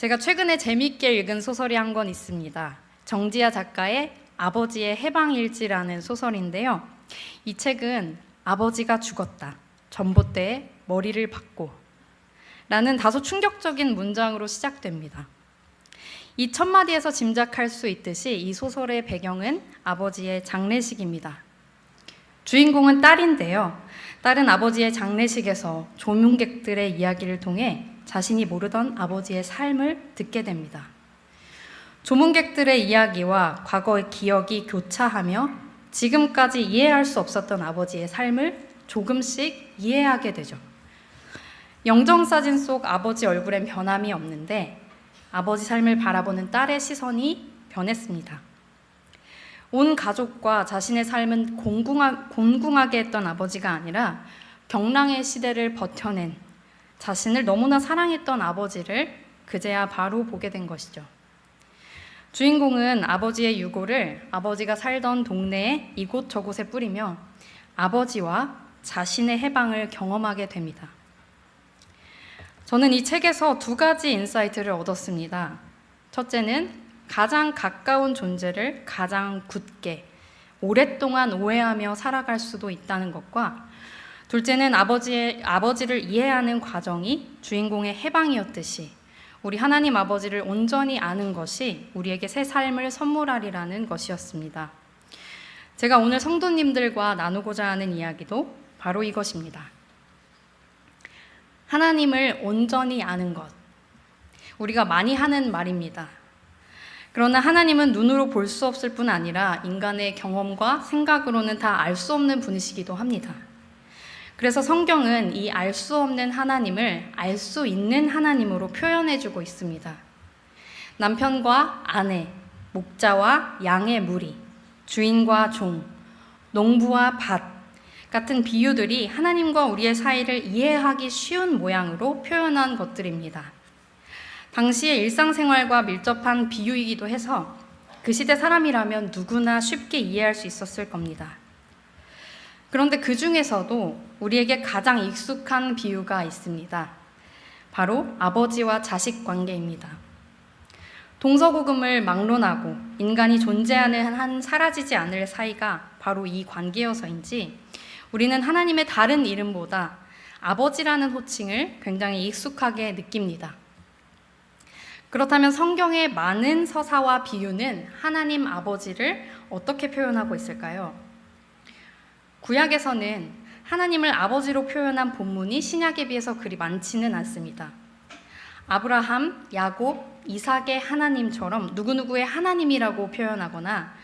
제가 최근에 재미있게 읽은 소설이 한 권 있습니다. 정지아 작가의 아버지의 해방일지라는 소설인데요. 이 책은 아버지가 죽었다, 전봇대에 머리를 박고 라는 다소 충격적인 문장으로 시작됩니다. 이 첫 마디에서 짐작할 수 있듯이 이 소설의 배경은 아버지의 장례식입니다. 주인공은 딸인데요. 딸은 아버지의 장례식에서 조문객들의 이야기를 통해 자신이 모르던 아버지의 삶을 듣게 됩니다. 조문객들의 이야기와 과거의 기억이 교차하며 지금까지 이해할 수 없었던 아버지의 삶을 조금씩 이해하게 되죠. 영정사진 속 아버지 얼굴엔 변함이 없는데 아버지 삶을 바라보는 딸의 시선이 변했습니다. 온 가족과 자신의 삶은 곤궁하게 했던 아버지가 아니라 경랑의 시대를 버텨낸 자신을 너무나 사랑했던 아버지를 그제야 바로 보게 된 것이죠. 주인공은 아버지의 유고를 아버지가 살던 동네에 이곳저곳에 뿌리며 아버지와 자신의 해방을 경험하게 됩니다. 저는 이 책에서 두 가지 인사이트를 얻었습니다. 첫째는 가장 가까운 존재를 가장 굳게, 오랫동안 오해하며 살아갈 수도 있다는 것과 둘째는 아버지를 이해하는 과정이 주인공의 해방이었듯이 우리 하나님 아버지를 온전히 아는 것이 우리에게 새 삶을 선물하리라는 것이었습니다. 제가 오늘 성도님들과 나누고자 하는 이야기도 바로 이것입니다. 하나님을 온전히 아는 것. 우리가 많이 하는 말입니다. 그러나 하나님은 눈으로 볼 수 없을 뿐 아니라 인간의 경험과 생각으로는 다 알 수 없는 분이시기도 합니다. 그래서 성경은 이 알 수 없는 하나님을 알 수 있는 하나님으로 표현해주고 있습니다. 남편과 아내, 목자와 양의 무리, 주인과 종, 농부와 밭 같은 비유들이 하나님과 우리의 사이를 이해하기 쉬운 모양으로 표현한 것들입니다. 당시의 일상생활과 밀접한 비유이기도 해서 그 시대 사람이라면 누구나 쉽게 이해할 수 있었을 겁니다. 그런데 그 중에서도 우리에게 가장 익숙한 비유가 있습니다. 바로 아버지와 자식 관계입니다. 동서고금을 막론하고 인간이 존재하는 한 사라지지 않을 사이가 바로 이 관계여서인지 우리는 하나님의 다른 이름보다 아버지라는 호칭을 굉장히 익숙하게 느낍니다. 그렇다면 성경의 많은 서사와 비유는 하나님 아버지를 어떻게 표현하고 있을까요? 구약에서는 하나님을 아버지로 표현한 본문이 신약에 비해서 그리 많지는 않습니다. 아브라함, 야곱, 이삭의 하나님처럼 누구누구의 하나님이라고 표현하거나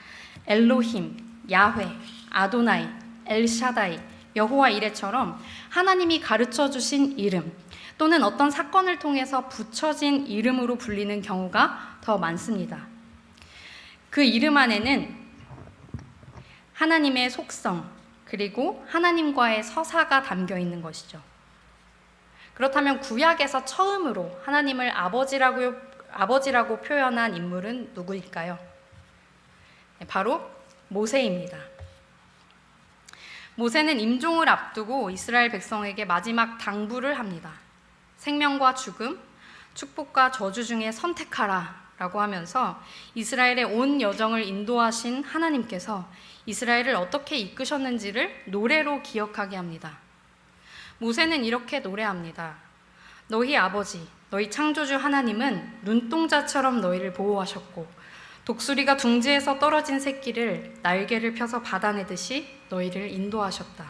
엘로힘, 야훼, 아도나이, 엘샤다이, 여호와 이레처럼 하나님이 가르쳐 주신 이름 또는 어떤 사건을 통해서 붙여진 이름으로 불리는 경우가 더 많습니다. 그 이름 안에는 하나님의 속성 그리고 하나님과의 서사가 담겨 있는 것이죠. 그렇다면 구약에서 처음으로 하나님을 아버지라고 표현한 인물은 누구일까요? 바로 모세입니다. 모세는 임종을 앞두고 이스라엘 백성에게 마지막 당부를 합니다. 생명과 죽음, 축복과 저주 중에 선택하라 라고 하면서 이스라엘의 온 여정을 인도하신 하나님께서 이스라엘을 어떻게 이끄셨는지를 노래로 기억하게 합니다. 모세는 이렇게 노래합니다. 너희 아버지, 너희 창조주 하나님은 눈동자처럼 너희를 보호하셨고 독수리가 둥지에서 떨어진 새끼를 날개를 펴서 받아내듯이 너희를 인도하셨다.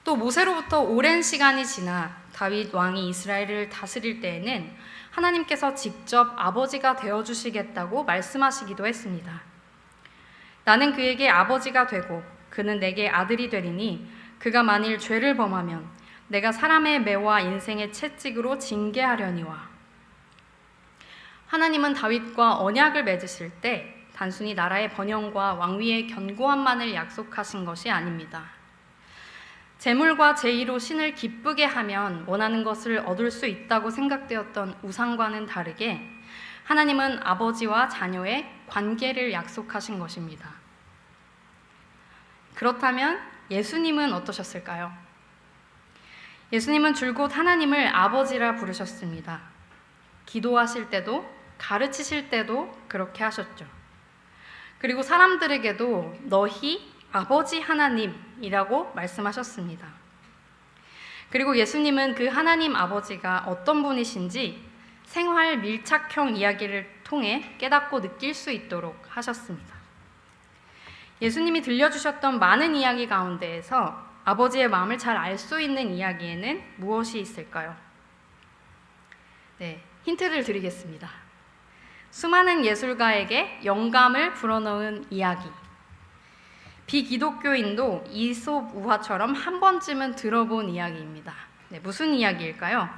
또 모세로부터 오랜 시간이 지나 다윗 왕이 이스라엘을 다스릴 때에는 하나님께서 직접 아버지가 되어주시겠다고 말씀하시기도 했습니다. 나는 그에게 아버지가 되고 그는 내게 아들이 되리니 그가 만일 죄를 범하면 내가 사람의 매와 인생의 채찍으로 징계하려니와. 하나님은 다윗과 언약을 맺으실 때 단순히 나라의 번영과 왕위의 견고함만을 약속하신 것이 아닙니다. 재물과 제의로 신을 기쁘게 하면 원하는 것을 얻을 수 있다고 생각되었던 우상과는 다르게 하나님은 아버지와 자녀의 관계를 약속하신 것입니다. 그렇다면 예수님은 어떠셨을까요? 예수님은 줄곧 하나님을 아버지라 부르셨습니다. 기도하실 때도 가르치실 때도 그렇게 하셨죠. 그리고 사람들에게도 너희 아버지 하나님이라고 말씀하셨습니다. 그리고 예수님은 그 하나님 아버지가 어떤 분이신지 생활 밀착형 이야기를 통해 깨닫고 느낄 수 있도록 하셨습니다. 예수님이 들려주셨던 많은 이야기 가운데에서 아버지의 마음을 잘 알 수 있는 이야기에는 무엇이 있을까요? 네, 힌트를 드리겠습니다. 수많은 예술가에게 영감을 불어넣은 이야기. 비기독교인도 이솝 우화처럼 한 번쯤은 들어본 이야기입니다. 네, 무슨 이야기일까요?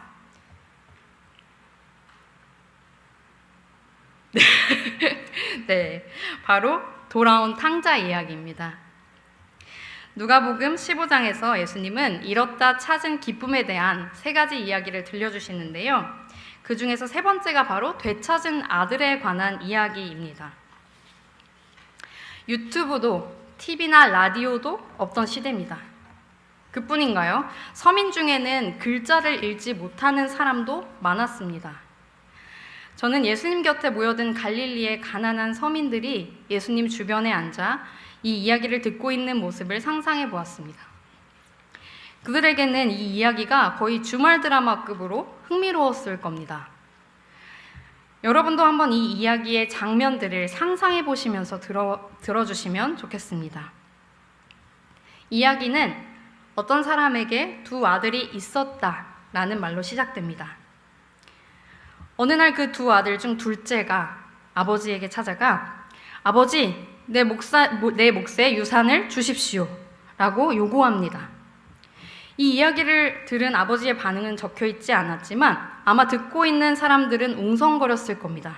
네, 바로 돌아온 탕자 이야기입니다. 누가복음 15장에서 예수님은 잃었다 찾은 기쁨에 대한 3가지 이야기를 들려주시는데요. 그 중에서 3번째가 바로 되찾은 아들에 관한 이야기입니다. 유튜브도 TV나 라디오도 없던 시대입니다. 그뿐인가요? 서민 중에는 글자를 읽지 못하는 사람도 많았습니다. 저는 예수님 곁에 모여든 갈릴리의 가난한 서민들이 예수님 주변에 앉아 이 이야기를 듣고 있는 모습을 상상해 보았습니다. 그들에게는 이 이야기가 거의 주말 드라마급으로 흥미로웠을 겁니다. 여러분도 한번 이 이야기의 장면들을 상상해 보시면서 들어주시면 좋겠습니다. 이야기는 어떤 사람에게 2 아들이 있었다라는 말로 시작됩니다. 어느 날 그 2 아들 중 둘째가 아버지에게 찾아가 아버지, 내 몫의 유산을 주십시오 라고 요구합니다. 이 이야기를 들은 아버지의 반응은 적혀있지 않았지만 아마 듣고 있는 사람들은 웅성거렸을 겁니다.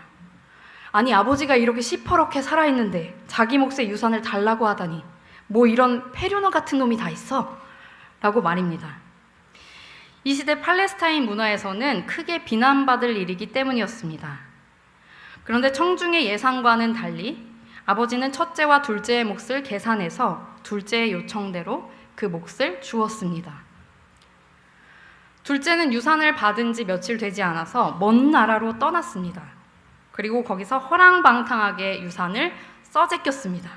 아니, 아버지가 이렇게 시퍼렇게 살아있는데 자기 몫의 유산을 달라고 하다니 뭐 이런 페류너 같은 놈이 다 있어? 라고 말입니다. 이 시대 팔레스타인 문화에서는 크게 비난받을 일이기 때문이었습니다. 그런데 청중의 예상과는 달리 아버지는 첫째와 둘째의 몫을 계산해서 둘째의 요청대로 그 몫을 주었습니다. 둘째는 유산을 받은 지 며칠 되지 않아서 먼 나라로 떠났습니다. 그리고 거기서 허랑방탕하게 유산을 써제꼈습니다.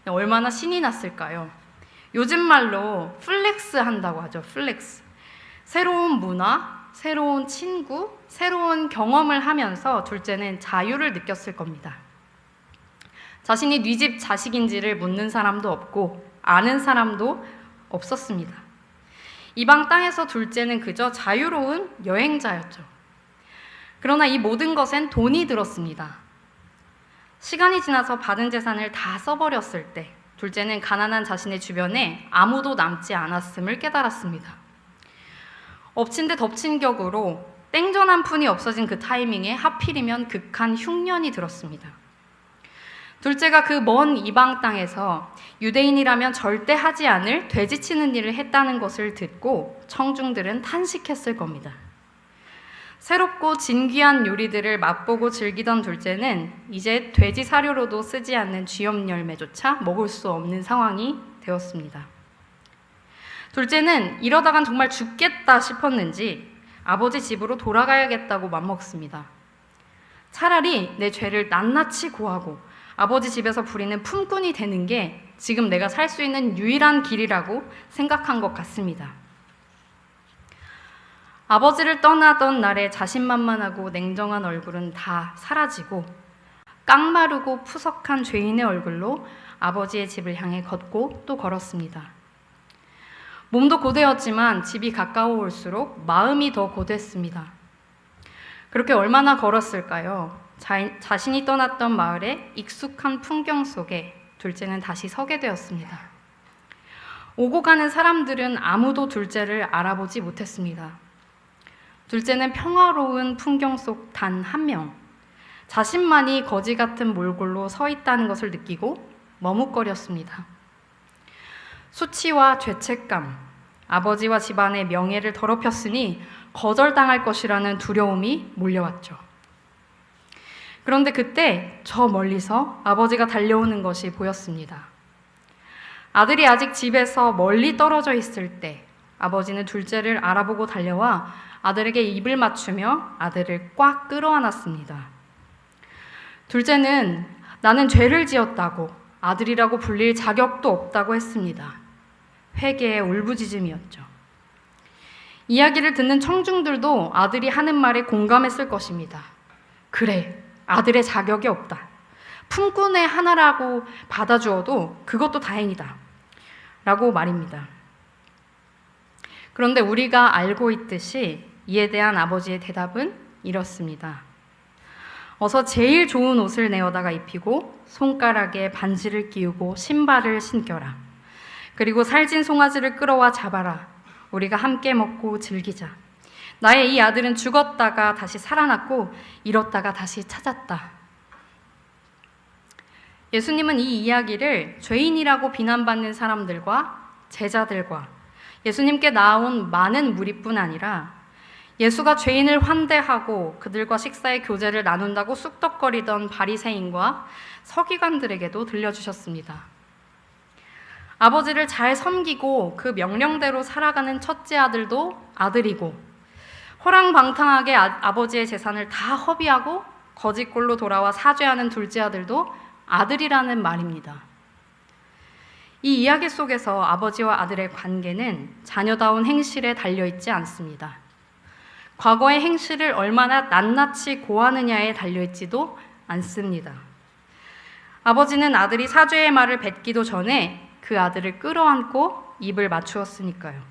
얼마나 신이 났을까요? 요즘 말로 플렉스 한다고 하죠. 플렉스. 새로운 문화, 새로운 친구, 새로운 경험을 하면서 둘째는 자유를 느꼈을 겁니다. 자신이 네 집 자식인지를 묻는 사람도 없고 아는 사람도 없었습니다. 이방 땅에서 둘째는 그저 자유로운 여행자였죠. 그러나 이 모든 것엔 돈이 들었습니다. 시간이 지나서 받은 재산을 다 써버렸을 때 둘째는 가난한 자신의 주변에 아무도 남지 않았음을 깨달았습니다. 엎친 데 덮친 격으로 땡전 한 푼이 없어진 그 타이밍에 하필이면 극한 흉년이 들었습니다. 둘째가 그 먼 이방 땅에서 유대인이라면 절대 하지 않을 돼지치는 일을 했다는 것을 듣고 청중들은 탄식했을 겁니다. 새롭고 진귀한 요리들을 맛보고 즐기던 둘째는 이제 돼지 사료로도 쓰지 않는 쥐염 열매조차 먹을 수 없는 상황이 되었습니다. 둘째는 이러다간 정말 죽겠다 싶었는지 아버지 집으로 돌아가야겠다고 맘먹습니다. 차라리 내 죄를 낱낱이 고하고 아버지 집에서 부리는 품꾼이 되는 게 지금 내가 살 수 있는 유일한 길이라고 생각한 것 같습니다. 아버지를 떠나던 날의 자신만만하고 냉정한 얼굴은 다 사라지고 깡마르고 푸석한 죄인의 얼굴로 아버지의 집을 향해 걷고 또 걸었습니다. 몸도 고되었지만 집이 가까워올수록 마음이 더 고됐습니다. 그렇게 얼마나 걸었을까요? 자신이 떠났던 마을의 익숙한 풍경 속에 둘째는 다시 서게 되었습니다. 오고 가는 사람들은 아무도 둘째를 알아보지 못했습니다. 둘째는 평화로운 풍경 속 단 한 명, 자신만이 거지 같은 몰골로 서 있다는 것을 느끼고 머뭇거렸습니다. 수치와 죄책감, 아버지와 집안의 명예를 더럽혔으니 거절당할 것이라는 두려움이 몰려왔죠. 그런데 그때 저 멀리서 아버지가 달려오는 것이 보였습니다. 아들이 아직 집에서 멀리 떨어져 있을 때 아버지는 둘째를 알아보고 달려와 아들에게 입을 맞추며 아들을 꽉 끌어안았습니다. 둘째는 나는 죄를 지었다고 아들이라고 불릴 자격도 없다고 했습니다. 회개의 울부짖음이었죠. 이야기를 듣는 청중들도 아들이 하는 말에 공감했을 것입니다. 그래, 아들의 자격이 없다. 품꾼의 하나라고 받아주어도 그것도 다행이다. 라고 말입니다. 그런데 우리가 알고 있듯이 이에 대한 아버지의 대답은 이렇습니다. 어서 제일 좋은 옷을 내어다가 입히고 손가락에 반지를 끼우고 신발을 신겨라. 그리고 살찐 송아지를 끌어와 잡아라. 우리가 함께 먹고 즐기자. 나의 이 아들은 죽었다가 다시 살아났고 잃었다가 다시 찾았다. 예수님은 이 이야기를 죄인이라고 비난받는 사람들과 제자들과 예수님께 나온 많은 무리뿐 아니라 예수가 죄인을 환대하고 그들과 식사의 교제를 나눈다고 쑥덕거리던 바리새인과 서기관들에게도 들려주셨습니다. 아버지를 잘 섬기고 그 명령대로 살아가는 첫째 아들도 아들이고 호랑방탕하게 아버지의 재산을 다 허비하고 거짓골로 돌아와 사죄하는 둘째 아들도 아들이라는 말입니다. 이 이야기 속에서 아버지와 아들의 관계는 자녀다운 행실에 달려있지 않습니다. 과거의 행실을 얼마나 낱낱이 고하느냐에 달려있지도 않습니다. 아버지는 아들이 사죄의 말을 뱉기도 전에 그 아들을 끌어안고 입을 맞추었으니까요.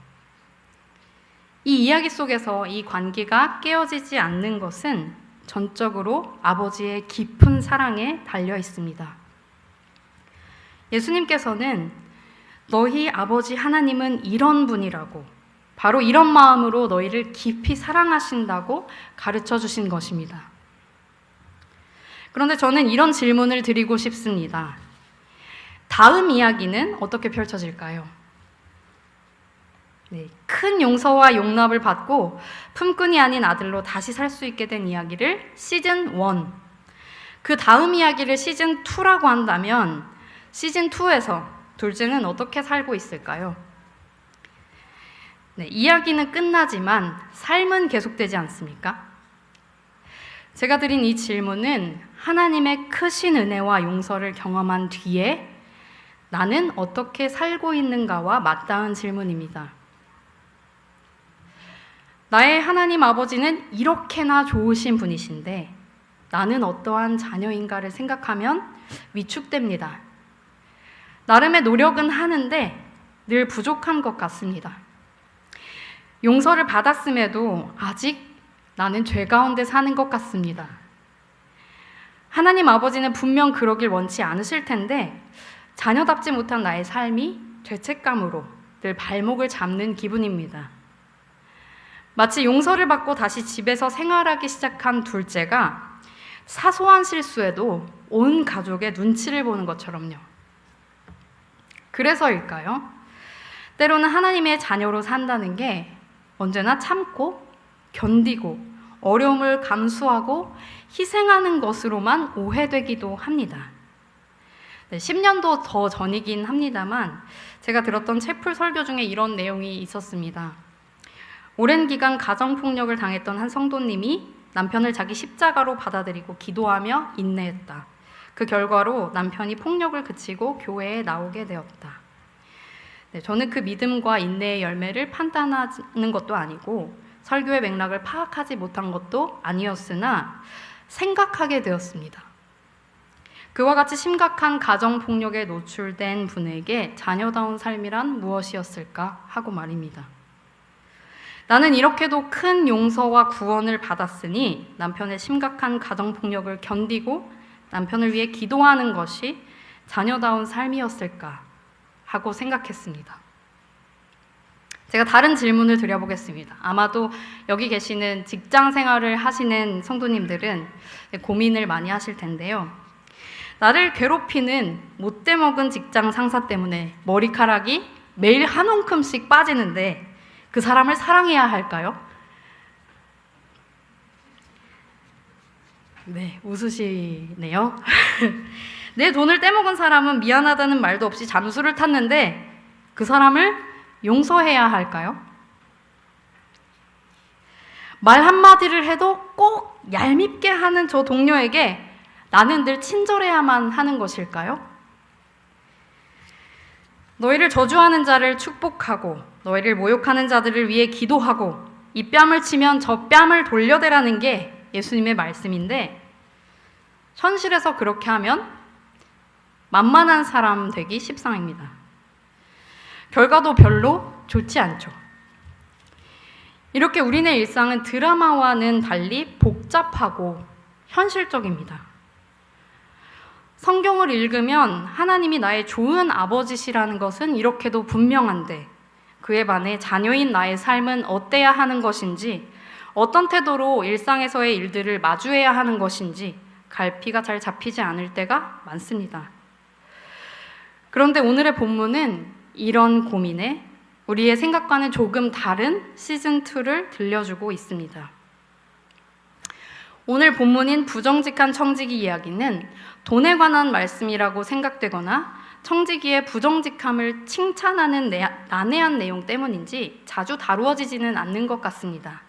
이 이야기 속에서 이 관계가 깨어지지 않는 것은 전적으로 아버지의 깊은 사랑에 달려 있습니다. 예수님께서는 너희 아버지 하나님은 이런 분이라고 바로 이런 마음으로 너희를 깊이 사랑하신다고 가르쳐 주신 것입니다. 그런데 저는 이런 질문을 드리고 싶습니다. 다음 이야기는 어떻게 펼쳐질까요? 네, 큰 용서와 용납을 받고 품꾼이 아닌 아들로 다시 살 수 있게 된 이야기를 시즌 1, 그 다음 이야기를 시즌 2라고 한다면 시즌 2에서 둘째는 어떻게 살고 있을까요? 네, 이야기는 끝나지만 삶은 계속되지 않습니까? 제가 드린 이 질문은 하나님의 크신 은혜와 용서를 경험한 뒤에 나는 어떻게 살고 있는가와 맞닿은 질문입니다. 나의 하나님 아버지는 이렇게나 좋으신 분이신데 나는 어떠한 자녀인가를 생각하면 위축됩니다. 나름의 노력은 하는데 늘 부족한 것 같습니다. 용서를 받았음에도 아직 나는 죄 가운데 사는 것 같습니다. 하나님 아버지는 분명 그러길 원치 않으실 텐데 자녀답지 못한 나의 삶이 죄책감으로 늘 발목을 잡는 기분입니다. 마치 용서를 받고 다시 집에서 생활하기 시작한 둘째가 사소한 실수에도 온 가족의 눈치를 보는 것처럼요. 그래서일까요? 때로는 하나님의 자녀로 산다는 게 언제나 참고 견디고 어려움을 감수하고 희생하는 것으로만 오해되기도 합니다. 10년도 더 전이긴 합니다만 제가 들었던 채플 설교 중에 이런 내용이 있었습니다. 오랜 기간 가정폭력을 당했던 한 성도님이 남편을 자기 십자가로 받아들이고 기도하며 인내했다. 그 결과로 남편이 폭력을 그치고 교회에 나오게 되었다. 네, 저는 그 믿음과 인내의 열매를 판단하는 것도 아니고 설교의 맥락을 파악하지 못한 것도 아니었으나 생각하게 되었습니다. 그와 같이 심각한 가정폭력에 노출된 분에게 자녀다운 삶이란 무엇이었을까 하고 말입니다. 나는 이렇게도 큰 용서와 구원을 받았으니 남편의 심각한 가정폭력을 견디고 남편을 위해 기도하는 것이 자녀다운 삶이었을까 하고 생각했습니다. 제가 다른 질문을 드려보겠습니다. 아마도 여기 계시는 직장 생활을 하시는 성도님들은 고민을 많이 하실 텐데요. 나를 괴롭히는 못돼 먹은 직장 상사 때문에 머리카락이 매일 한 움큼씩 빠지는데 그 사람을 사랑해야 할까요? 네, 웃으시네요. 내 돈을 떼먹은 사람은 미안하다는 말도 없이 잠수를 탔는데 그 사람을 용서해야 할까요? 말 한마디를 해도 꼭 얄밉게 하는 저 동료에게 나는 늘 친절해야만 하는 것일까요? 너희를 저주하는 자를 축복하고 너희를 모욕하는 자들을 위해 기도하고 이 뺨을 치면 저 뺨을 돌려대라는 게 예수님의 말씀인데, 현실에서 그렇게 하면 만만한 사람 되기 십상입니다. 결과도 별로 좋지 않죠. 이렇게 우리네 일상은 드라마와는 달리 복잡하고 현실적입니다. 성경을 읽으면 하나님이 나의 좋은 아버지시라는 것은 이렇게도 분명한데, 그에 반해 자녀인 나의 삶은 어때야 하는 것인지, 어떤 태도로 일상에서의 일들을 마주해야 하는 것인지 갈피가 잘 잡히지 않을 때가 많습니다. 그런데 오늘의 본문은 이런 고민에 우리의 생각과는 조금 다른 시즌2를 들려주고 있습니다. 오늘 본문인 부정직한 청지기 이야기는 돈에 관한 말씀이라고 생각되거나 청지기의 부정직함을 칭찬하는 난해한 내용 때문인지 자주 다루어지지는 않는 것 같습니다.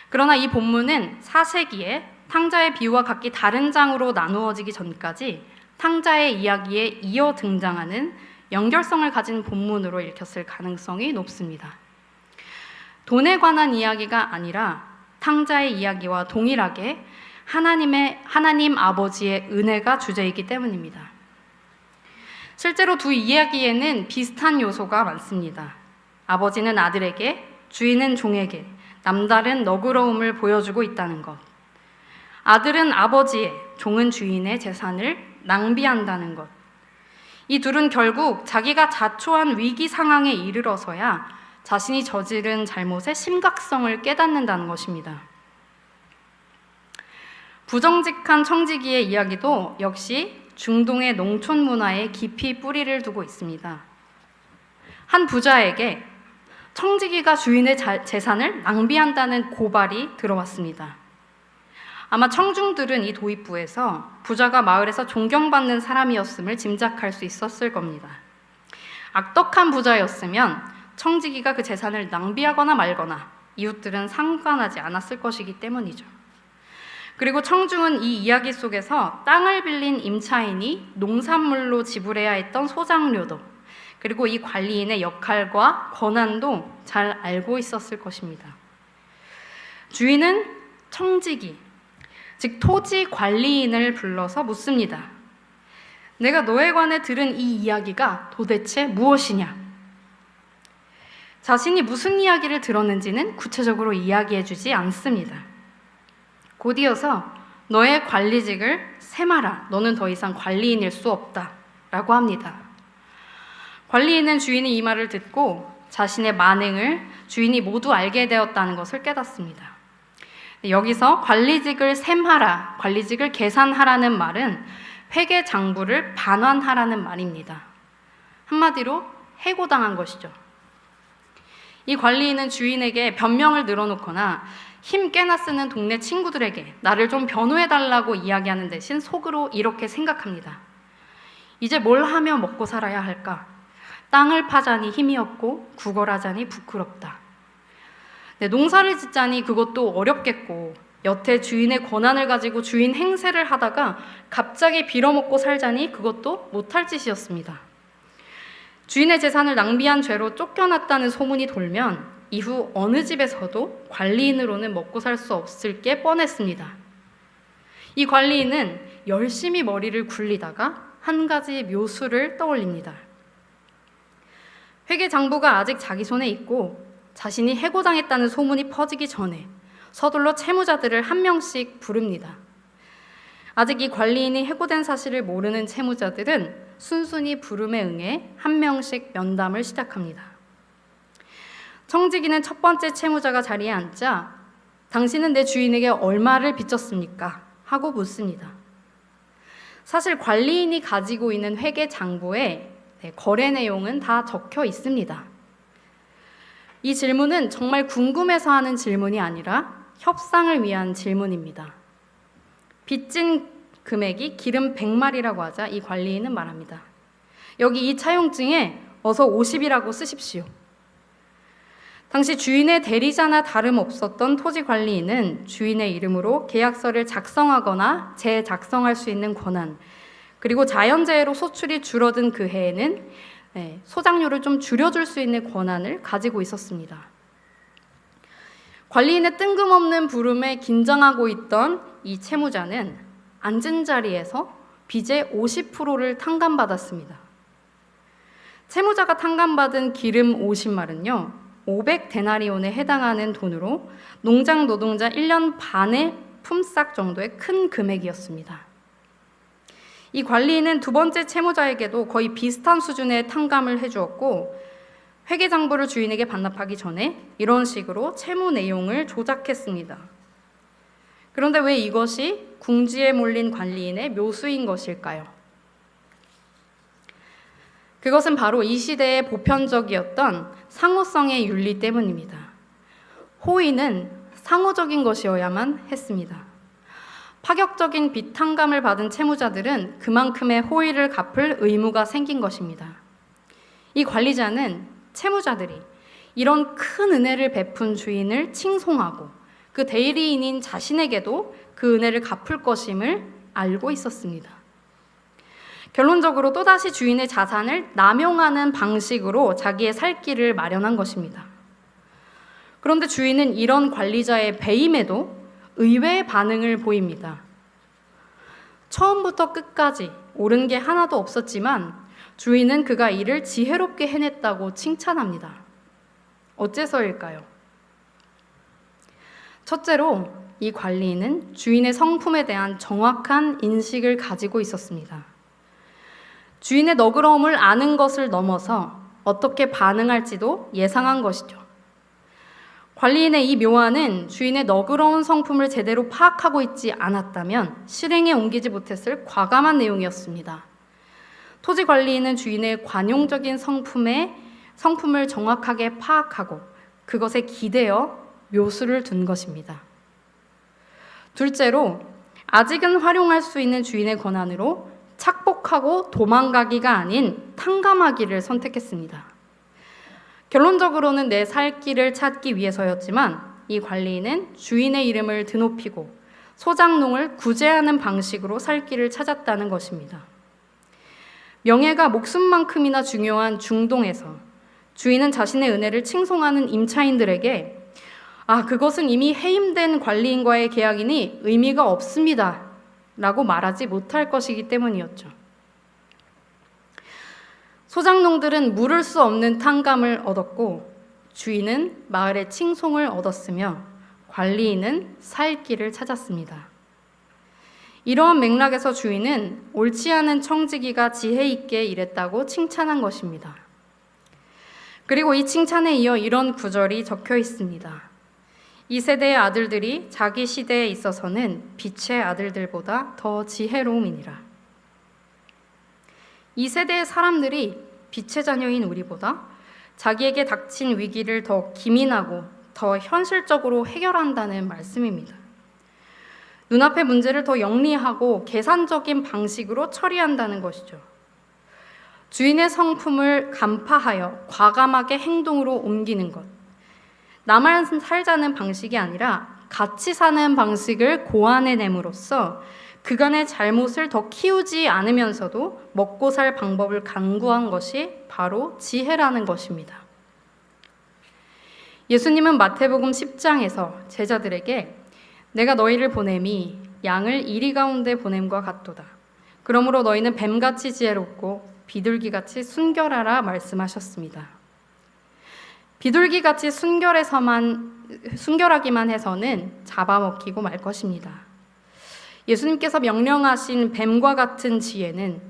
그러나 이 본문은 4세기에 탕자의 비유와 각기 다른 장으로 나누어지기 전까지 탕자의 이야기에 이어 등장하는 연결성을 가진 본문으로 읽혔을 가능성이 높습니다. 돈에 관한 이야기가 아니라 탕자의 이야기와 동일하게 하나님 아버지의 은혜가 주제이기 때문입니다. 실제로 두 이야기에는 비슷한 요소가 많습니다. 아버지는 아들에게, 주인은 종에게 남다른 너그러움을 보여주고 있다는 것. 아들은 아버지의, 종은 주인의 재산을 낭비한다는 것. 이 둘은 결국 자기가 자초한 위기 상황에 이르러서야 자신이 저지른 잘못의 심각성을 깨닫는다는 것입니다. 부정직한 청지기의 이야기도 역시 중동의 농촌 문화에 깊이 뿌리를 두고 있습니다. 한 부자에게 청지기가 주인의 재산을 낭비한다는 고발이 들어왔습니다. 아마 청중들은 이 도입부에서 부자가 마을에서 존경받는 사람이었음을 짐작할 수 있었을 겁니다. 악덕한 부자였으면 청지기가 그 재산을 낭비하거나 말거나 이웃들은 상관하지 않았을 것이기 때문이죠. 그리고 청중은 이 이야기 속에서 땅을 빌린 임차인이 농산물로 지불해야 했던 소장료도, 그리고 이 관리인의 역할과 권한도 잘 알고 있었을 것입니다. 주인은 청지기, 즉 토지 관리인을 불러서 묻습니다. 내가 너에 관해 들은 이 이야기가 도대체 무엇이냐? 자신이 무슨 이야기를 들었는지는 구체적으로 이야기해주지 않습니다. 곧이어서 너의 관리직을 세마라. 너는 더 이상 관리인일 수 없다. 라고 합니다. 관리인은 주인이 이 말을 듣고 자신의 만행을 주인이 모두 알게 되었다는 것을 깨닫습니다. 여기서 관리직을 셈하라, 관리직을 계산하라는 말은 회계장부를 반환하라는 말입니다. 한마디로 해고당한 것이죠. 이 관리인은 주인에게 변명을 늘어놓거나 힘 깨나 쓰는 동네 친구들에게 나를 좀 변호해달라고 이야기하는 대신 속으로 이렇게 생각합니다. 이제 뭘 하며 먹고 살아야 할까? 땅을 파자니 힘이 없고 구걸하자니 부끄럽다. 농사를 짓자니 그것도 어렵겠고 여태 주인의 권한을 가지고 주인 행세를 하다가 갑자기 빌어먹고 살자니 그것도 못할 짓이었습니다. 주인의 재산을 낭비한 죄로 쫓겨났다는 소문이 돌면 이후 어느 집에서도 관리인으로는 먹고 살 수 없을 게 뻔했습니다. 이 관리인은 열심히 머리를 굴리다가 한 가지 묘수를 떠올립니다. 회계장부가 아직 자기 손에 있고 자신이 해고당했다는 소문이 퍼지기 전에 서둘러 채무자들을 한 명씩 부릅니다. 아직 이 관리인이 해고된 사실을 모르는 채무자들은 순순히 부름에 응해 한 명씩 면담을 시작합니다. 청지기는 첫 번째 채무자가 자리에 앉자 당신은 내 주인에게 얼마를 빚졌습니까? 하고 묻습니다. 사실 관리인이 가지고 있는 회계장부에 거래 내용은 다 적혀 있습니다. 이 질문은 정말 궁금해서 하는 질문이 아니라 협상을 위한 질문입니다. 빚진 금액이 기름 100마리라고 하자 이 관리인은 말합니다. 여기 이 차용증에 어서 50이라고 쓰십시오. 당시 주인의 대리자나 다름없었던 토지관리인은 주인의 이름으로 계약서를 작성하거나 재작성할 수 있는 권한, 그리고 자연재해로 소출이 줄어든 그 해에는 소장료를 좀 줄여줄 수 있는 권한을 가지고 있었습니다. 관리인의 뜬금없는 부름에 긴장하고 있던 이 채무자는 앉은 자리에서 빚의 50%를 탕감받았습니다. 채무자가 탕감받은 기름 50말은요, 500데나리온에 해당하는 돈으로 농장 노동자 1년 반의 품삯 정도의 큰 금액이었습니다. 이 관리인은 두 번째 채무자에게도 거의 비슷한 수준의 탕감을 해주었고, 회계장부를 주인에게 반납하기 전에 이런 식으로 채무 내용을 조작했습니다. 그런데 왜 이것이 궁지에 몰린 관리인의 묘수인 것일까요? 그것은 바로 이 시대의 보편적이었던 상호성의 윤리 때문입니다. 호의는 상호적인 것이어야만 했습니다. 파격적인 빚 탕감을 받은 채무자들은 그만큼의 호의를 갚을 의무가 생긴 것입니다. 이 관리자는 채무자들이 이런 큰 은혜를 베푼 주인을 칭송하고 그 대리인인 자신에게도 그 은혜를 갚을 것임을 알고 있었습니다. 결론적으로 또다시 주인의 자산을 남용하는 방식으로 자기의 살 길을 마련한 것입니다. 그런데 주인은 이런 관리자의 배임에도 의외의 반응을 보입니다. 처음부터 끝까지 옳은 게 하나도 없었지만 주인은 그가 이를 지혜롭게 해냈다고 칭찬합니다. 어째서일까요? 첫째로 이 관리인은 주인의 성품에 대한 정확한 인식을 가지고 있었습니다. 주인의 너그러움을 아는 것을 넘어서 어떻게 반응할지도 예상한 것이죠. 관리인의 이 묘안은 주인의 너그러운 성품을 제대로 파악하고 있지 않았다면 실행에 옮기지 못했을 과감한 내용이었습니다. 토지 관리인은 주인의 관용적인 성품을 정확하게 파악하고 그것에 기대어 묘수를 둔 것입니다. 둘째로 아직은 활용할 수 있는 주인의 권한으로 착복하고 도망가기가 아닌 탕감하기를 선택했습니다. 결론적으로는 내 살 길을 찾기 위해서였지만 이 관리인은 주인의 이름을 드높이고 소장농을 구제하는 방식으로 살 길을 찾았다는 것입니다. 명예가 목숨만큼이나 중요한 중동에서 주인은 자신의 은혜를 칭송하는 임차인들에게 그것은 이미 해임된 관리인과의 계약이니 의미가 없습니다 라고 말하지 못할 것이기 때문이었죠. 소장농들은 물을 수 없는 탕감을 얻었고 주인은 마을의 칭송을 얻었으며 관리인은 살 길을 찾았습니다. 이러한 맥락에서 주인은 옳지 않은 청지기가 지혜 있게 일했다고 칭찬한 것입니다. 그리고 이 칭찬에 이어 이런 구절이 적혀 있습니다. 이 세대의 아들들이 자기 시대에 있어서는 빛의 아들들보다 더 지혜로움이니라. 이 세대의 사람들이 빛의 자녀인 우리보다 자기에게 닥친 위기를 더 기민하고 더 현실적으로 해결한다는 말씀입니다. 눈앞의 문제를 더 영리하고 계산적인 방식으로 처리한다는 것이죠. 주인의 성품을 간파하여 과감하게 행동으로 옮기는 것. 나만 살자는 방식이 아니라 같이 사는 방식을 고안해냄으로써 그간의 잘못을 더 키우지 않으면서도 먹고 살 방법을 강구한 것이 바로 지혜라는 것입니다. 예수님은 마태복음 10장에서 제자들에게 내가 너희를 보냄이 양을 이리 가운데 보냄과 같도다. 그러므로 너희는 뱀같이 지혜롭고 비둘기같이 순결하라 말씀하셨습니다. 비둘기같이 순결하기만 해서는 잡아먹히고 말 것입니다. 예수님께서 명령하신 뱀과 같은 지혜는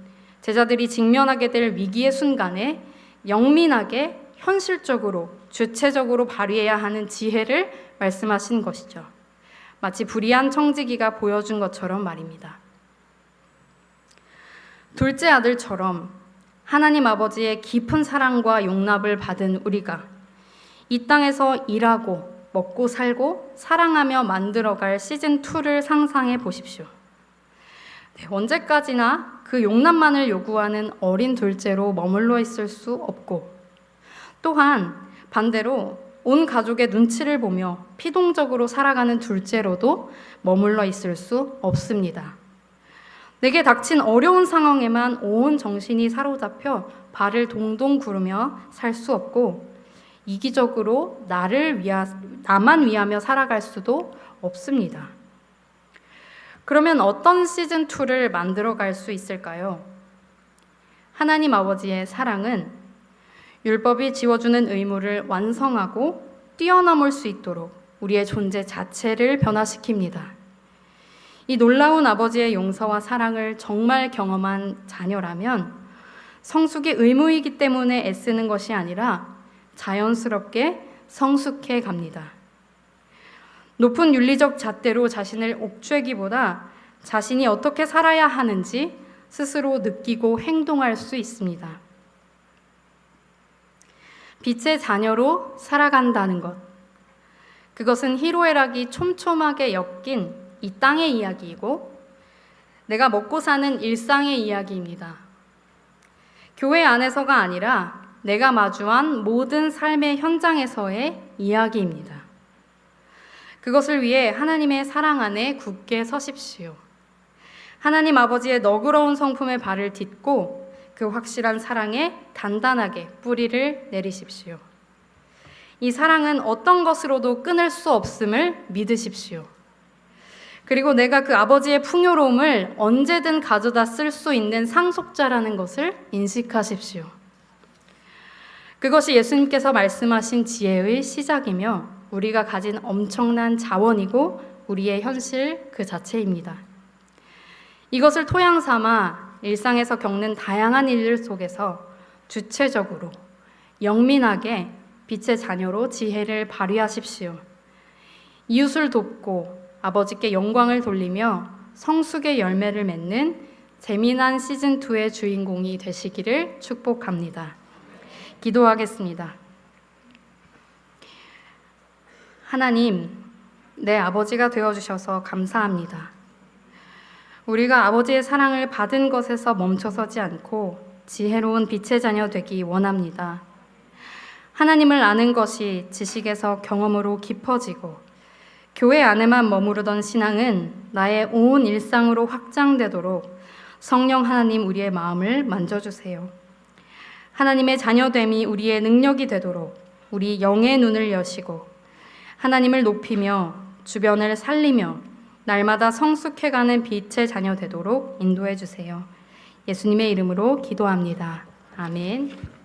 제자들이 직면하게 될 위기의 순간에 영민하게 현실적으로 주체적으로 발휘해야 하는 지혜를 말씀하신 것이죠. 마치 불의한 청지기가 보여준 것처럼 말입니다. 둘째 아들처럼 하나님 아버지의 깊은 사랑과 용납을 받은 우리가 이 땅에서 일하고 먹고 살고 사랑하며 만들어갈 시즌2를 상상해 보십시오. 언제까지나 그 용납만을 요구하는 어린 둘째로 머물러 있을 수 없고 또한 반대로 온 가족의 눈치를 보며 피동적으로 살아가는 둘째로도 머물러 있을 수 없습니다. 내게 닥친 어려운 상황에만 온 정신이 사로잡혀 발을 동동 구르며 살 수 없고 이기적으로 나만 위하며 살아갈 수도 없습니다. 그러면 어떤 시즌2를 만들어 갈 수 있을까요? 하나님 아버지의 사랑은 율법이 지워주는 의무를 완성하고 뛰어넘을 수 있도록 우리의 존재 자체를 변화시킵니다. 이 놀라운 아버지의 용서와 사랑을 정말 경험한 자녀라면 성숙이 의무이기 때문에 애쓰는 것이 아니라 자연스럽게 성숙해 갑니다. 높은 윤리적 잣대로 자신을 옥죄기보다 자신이 어떻게 살아야 하는지 스스로 느끼고 행동할 수 있습니다. 빛의 자녀로 살아간다는 것, 그것은 희로애락이 촘촘하게 엮인 이 땅의 이야기이고 내가 먹고 사는 일상의 이야기입니다. 교회 안에서가 아니라 내가 마주한 모든 삶의 현장에서의 이야기입니다. 그것을 위해 하나님의 사랑 안에 굳게 서십시오. 하나님 아버지의 너그러운 성품의 발을 딛고 그 확실한 사랑에 단단하게 뿌리를 내리십시오. 이 사랑은 어떤 것으로도 끊을 수 없음을 믿으십시오. 그리고 내가 그 아버지의 풍요로움을 언제든 가져다 쓸 수 있는 상속자라는 것을 인식하십시오. 그것이 예수님께서 말씀하신 지혜의 시작이며 우리가 가진 엄청난 자원이고 우리의 현실 그 자체입니다. 이것을 토양 삼아 일상에서 겪는 다양한 일들 속에서 주체적으로 영민하게 빛의 자녀로 지혜를 발휘하십시오. 이웃을 돕고 아버지께 영광을 돌리며 성숙의 열매를 맺는 재미난 시즌2의 주인공이 되시기를 축복합니다. 기도하겠습니다. 하나님, 내 아버지가 되어주셔서 감사합니다. 우리가 아버지의 사랑을 받은 것에서 멈춰서지 않고 지혜로운 빛의 자녀 되기 원합니다. 하나님을 아는 것이 지식에서 경험으로 깊어지고 교회 안에만 머무르던 신앙은 나의 온 일상으로 확장되도록 성령 하나님 우리의 마음을 만져주세요. 하나님의 자녀됨이 우리의 능력이 되도록 우리 영의 눈을 여시고 하나님을 높이며 주변을 살리며 날마다 성숙해가는 빛의 자녀 되도록 인도해 주세요. 예수님의 이름으로 기도합니다. 아멘.